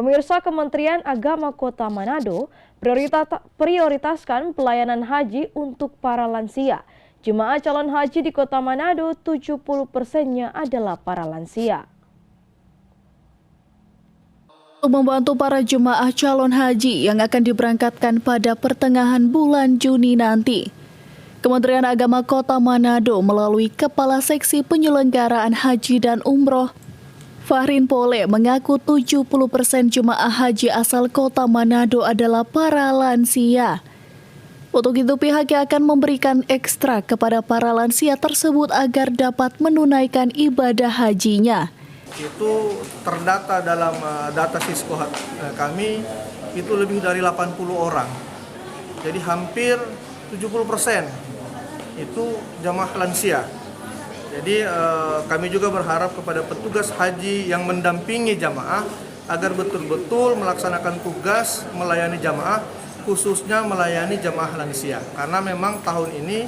Pemirsa, Kementerian Agama Kota Manado prioritaskan pelayanan haji untuk para lansia. Jemaah calon haji di Kota Manado 70%-nya adalah para lansia. Untuk membantu para jemaah calon haji yang akan diberangkatkan pada pertengahan bulan Juni nanti, Kementerian Agama Kota Manado melalui Kepala Seksi Penyelenggaraan Haji dan Umroh, Fahrin Pole, mengaku 70% jemaah haji asal Kota Manado adalah para lansia. Untuk itu pihaknya akan memberikan ekstra kepada para lansia tersebut agar dapat menunaikan ibadah hajinya. Itu terdata dalam data Sisko kami itu lebih dari 80 orang. Jadi hampir 70% itu jamaah lansia. Jadi kami juga berharap kepada petugas haji yang mendampingi jamaah agar betul-betul melaksanakan tugas melayani jamaah, khususnya melayani jamaah lansia. Karena memang tahun ini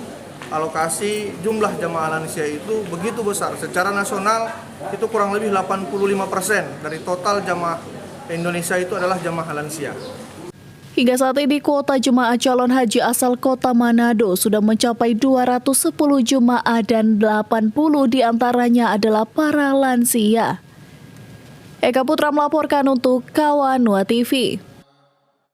alokasi jumlah jamaah lansia itu begitu besar. Secara nasional itu kurang lebih 85% dari total jamaah Indonesia itu adalah jamaah lansia. Hingga saat ini kuota jemaah calon haji asal Kota Manado sudah mencapai 210 jemaah dan 80 diantaranya adalah para lansia. Eka Putra melaporkan untuk Kawanua TV.